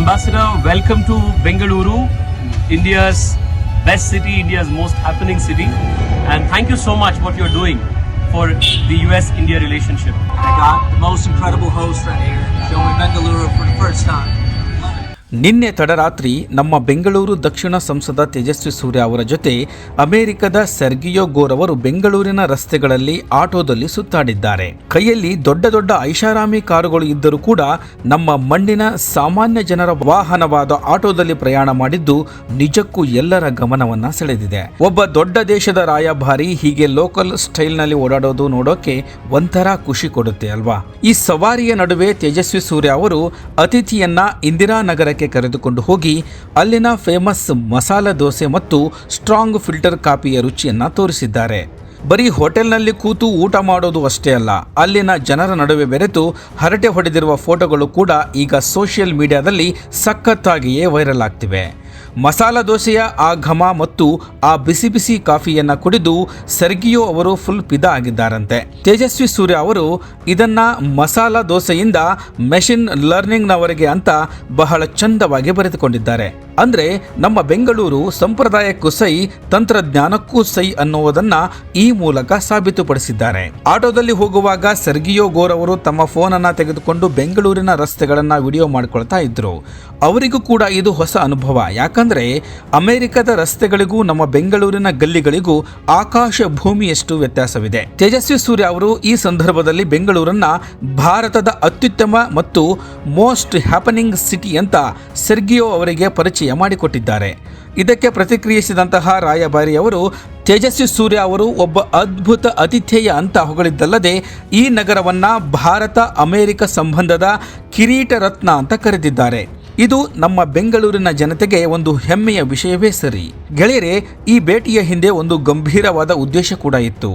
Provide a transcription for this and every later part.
Ambassador, welcome to Bengaluru, India's best city, India's most happening city. And thank you so much what you're doing for the US-India relationship. I got the most incredible host right here, showing Bengaluru for the first time. ನಿನ್ನೆ ತಡರಾತ್ರಿ ನಮ್ಮ ಬೆಂಗಳೂರು ದಕ್ಷಿಣ ಸಂಸದ ತೇಜಸ್ವಿ ಸೂರ್ಯ ಅವರ ಜೊತೆ ಅಮೆರಿಕದ Sergio ಗೋರ್ ಅವರು ಬೆಂಗಳೂರಿನ ರಸ್ತೆಗಳಲ್ಲಿ ಆಟೋದಲ್ಲಿ ಸುತ್ತಾಡಿದ್ದಾರೆ. ಕೈಯಲ್ಲಿ ದೊಡ್ಡ ದೊಡ್ಡ ಐಷಾರಾಮಿ ಕಾರುಗಳು ಇದ್ದರೂ ಕೂಡ ನಮ್ಮ ಮಣ್ಣಿನ ಸಾಮಾನ್ಯ ಜನರ ವಾಹನವಾದ ಆಟೋದಲ್ಲಿ ಪ್ರಯಾಣ ಮಾಡಿದ್ದು ನಿಜಕ್ಕೂ ಎಲ್ಲರ ಗಮನವನ್ನ ಸೆಳೆದಿದೆ. ಒಬ್ಬ ದೊಡ್ಡ ದೇಶದ ರಾಯಭಾರಿ ಹೀಗೆ ಲೋಕಲ್ ಸ್ಟೈಲ್ ನಲ್ಲಿ ಓಡಾಡೋದು ನೋಡೋಕೆ ಒಂಥರ ಖುಷಿ ಕೊಡುತ್ತೆ ಅಲ್ವಾ. ಈ ಸವಾರಿಯ ನಡುವೆ ತೇಜಸ್ವಿ ಸೂರ್ಯ ಅವರು ಅತಿಥಿಯನ್ನ ಇಂದಿರಾನಗರಕ್ಕೆ ಕರೆದುಕೊಂಡು ಹೋಗಿ ಅಲ್ಲಿನ ಫೇಮಸ್ ಮಸಾಲ ದೋಸೆ ಮತ್ತು ಸ್ಟ್ರಾಂಗ್ ಫಿಲ್ಟರ್ ಕಾಫಿಯ ರುಚಿಯನ್ನ ತೋರಿಸಿದ್ದಾರೆ. ಬರೀ ಹೋಟೆಲ್ನಲ್ಲಿ ಕೂತು ಊಟ ಮಾಡೋದು ಅಷ್ಟೇ ಅಲ್ಲ, ಅಲ್ಲಿನ ಜನರ ನಡುವೆ ಬೆರೆತು ಹರಟೆ ಹೊಡೆದಿರುವ ಫೋಟೋಗಳು ಕೂಡ ಈಗ ಸೋಷಿಯಲ್ ಮೀಡಿಯಾದಲ್ಲಿ ಸಖತ್ತಾಗಿಯೇ ವೈರಲ್ ಆಗ್ತಿವೆ. ಮಸಾಲ ದೋಸೆಯ ಆ ಘಮ ಮತ್ತು ಆ ಬಿಸಿ ಬಿಸಿ ಕಾಫಿಯನ್ನ ಕುಡಿದು ಸೆರ್ಗಿಯೋ ಅವರು ಫುಲ್ ಫಿದಾ ಆಗಿದ್ದಾರಂತೆ. ತೇಜಸ್ವಿ ಸೂರ್ಯ ಅವರು ಇದನ್ನ ಮಸಾಲ ದೋಸೆಯಿಂದ ಮೆಷಿನ್ ಲರ್ನಿಂಗ್ನವರೆಗೆ ಅಂತ ಬಹಳ ಚಂದವಾಗಿ ಬರೆದುಕೊಂಡಿದ್ದಾರೆ. ಅಂದ್ರೆ ನಮ್ಮ ಬೆಂಗಳೂರು ಸಂಪ್ರದಾಯಕ್ಕೂ ಸೈ, ತಂತ್ರಜ್ಞಾನಕ್ಕೂ ಸೈ ಅನ್ನುವುದನ್ನ ಈ ಮೂಲಕ ಸಾಬೀತುಪಡಿಸಿದ್ದಾರೆ. ಆಟೋದಲ್ಲಿ ಹೋಗುವಾಗ ಸೆರ್ಗಿಯೋ ಗೋರ್ ಅವರು ತಮ್ಮ ಫೋನ್ ಅನ್ನ ತೆಗೆದುಕೊಂಡು ಬೆಂಗಳೂರಿನ ರಸ್ತೆಗಳನ್ನ ವಿಡಿಯೋ ಮಾಡಿಕೊಳ್ತಾ ಇದ್ರು. ಅವರಿಗೂ ಕೂಡ ಇದು ಹೊಸ ಅನುಭವ. ಯಾಕಂದ್ರೆ ಅಮೆರಿಕದ ರಸ್ತೆಗಳಿಗೂ ನಮ್ಮ ಬೆಂಗಳೂರಿನ ಗಲ್ಲಿಗಳಿಗೂ ಆಕಾಶ ಭೂಮಿಯಷ್ಟು ವ್ಯತ್ಯಾಸವಿದೆ. ತೇಜಸ್ವಿ ಸೂರ್ಯ ಅವರು ಈ ಸಂದರ್ಭದಲ್ಲಿ ಬೆಂಗಳೂರನ್ನ ಭಾರತದ ಅತ್ಯುತ್ತಮ ಮತ್ತು ಮೋಸ್ಟ್ ಹ್ಯಾಪನಿಂಗ್ ಸಿಟಿ ಅಂತ ಸೆರ್ಗಿಯೋ ಅವರಿಗೆ ಪರಿಚಯ ಮಾಡಿಕೊಟ್ಟಿದ್ದಾರೆ. ಇದಕ್ಕೆ ಪ್ರತಿಕ್ರಿಯಿಸಿದಂತಹ ರಾಯಭಾರಿ ಅವರು ತೇಜಸ್ವಿ ಸೂರ್ಯ ಅವರು ಒಬ್ಬ ಅದ್ಭುತ ಅತಿಥೇಯ ಅಂತ ಹೊಗಳಿದ್ದಲ್ಲದೆ ಈ ನಗರವನ್ನ ಭಾರತ ಅಮೆರಿಕ ಸಂಬಂಧದ ಕಿರೀಟ ರತ್ನ ಅಂತ ಕರೆದಿದ್ದಾರೆ. ಇದು ನಮ್ಮ ಬೆಂಗಳೂರಿನ ಜನತೆಗೆ ಒಂದು ಹೆಮ್ಮೆಯ ವಿಷಯವೇ ಸರಿ. ಗೆಳೆಯರೇ, ಈ ಭೇಟಿಯ ಹಿಂದೆ ಒಂದು ಗಂಭೀರವಾದ ಉದ್ದೇಶ ಕೂಡ ಇತ್ತು.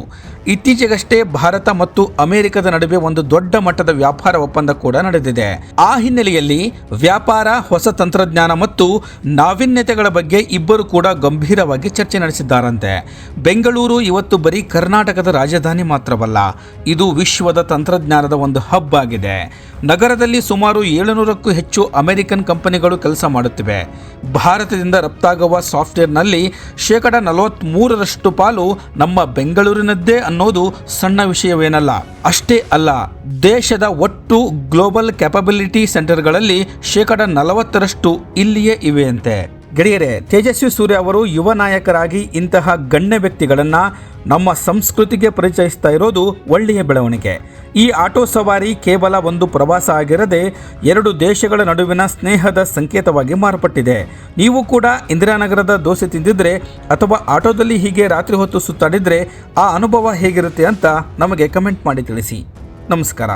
ಇತ್ತೀಚೆಗಷ್ಟೇ ಭಾರತ ಮತ್ತು ಅಮೆರಿಕದ ನಡುವೆ ಒಂದು ದೊಡ್ಡ ಮಟ್ಟದ ವ್ಯಾಪಾರ ಒಪ್ಪಂದ ಕೂಡ ನಡೆದಿದೆ. ಆ ಹಿನ್ನೆಲೆಯಲ್ಲಿ ವ್ಯಾಪಾರ, ಹೊಸ ತಂತ್ರಜ್ಞಾನ ಮತ್ತು ನಾವೀನ್ಯತೆಗಳ ಬಗ್ಗೆ ಇಬ್ಬರು ಕೂಡ ಗಂಭೀರವಾಗಿ ಚರ್ಚೆ ನಡೆಸಿದ್ದಾರಂತೆ. ಬೆಂಗಳೂರು ಇವತ್ತು ಬರೀ ಕರ್ನಾಟಕದ ರಾಜಧಾನಿ ಮಾತ್ರವಲ್ಲ, ಇದು ವಿಶ್ವದ ತಂತ್ರಜ್ಞಾನದ ಒಂದು ಹಬ್ ಆಗಿದೆ. ನಗರದಲ್ಲಿ ಸುಮಾರು 700ಕ್ಕೂ ಹೆಚ್ಚು ಅಮೆರಿಕನ್ ಕಂಪನಿಗಳು ಕೆಲಸ ಮಾಡುತ್ತಿವೆ. ಭಾರತದಿಂದ ರಫ್ತಾಗುವ ಸಾಫ್ಟ್ವೇರ್ನಲ್ಲಿ 43% ಪಾಲು ನಮ್ಮ ಬೆಂಗಳೂರಿನದ್ದೇ ಅನ್ನೋದು ಸಣ್ಣ ವಿಷಯವೇನಲ್ಲ. ಅಷ್ಟೇ ಅಲ್ಲ, ದೇಶದ ಒಟ್ಟು ಗ್ಲೋಬಲ್ ಕ್ಯಾಪಬಿಲಿಟಿ ಸೆಂಟರ್ಗಳಲ್ಲಿ 40% ಇಲ್ಲಿಯೇ ಇವೆಯಂತೆ. ಗೆಳೆಯರೇ, ತೇಜಸ್ವಿ ಸೂರ್ಯ ಅವರು ಯುವ ನಾಯಕರಾಗಿ ಇಂತಹ ಗಣ್ಯ ವ್ಯಕ್ತಿಗಳನ್ನ ನಮ್ಮ ಸಂಸ್ಕೃತಿಗೆ ಪರಿಚಯಿಸ್ತಾ ಇರೋದು ಒಳ್ಳೆಯ ಬೆಳವಣಿಗೆ. ಈ ಆಟೋ ಸವಾರಿ ಕೇವಲ ಒಂದು ಪ್ರವಾಸ ಆಗಿರದೆ 2 ದೇಶಗಳ ನಡುವಿನ ಸ್ನೇಹದ ಸಂಕೇತವಾಗಿ ಮಾರ್ಪಟ್ಟಿದೆ. ನೀವು ಕೂಡ ಇಂದಿರಾನಗರದ ದೋಸೆ ತಿಂದಿದ್ರೆ ಅಥವಾ ಆಟೋದಲ್ಲಿ ಹೀಗೆ ರಾತ್ರಿ ಹೊತ್ತು ಸುತ್ತಾಡಿದ್ರೆ ಆ ಅನುಭವ ಹೇಗಿರುತ್ತೆ ಅಂತ ನಮಗೆ ಕಮೆಂಟ್ ಮಾಡಿ ತಿಳಿಸಿ. ನಮಸ್ಕಾರ.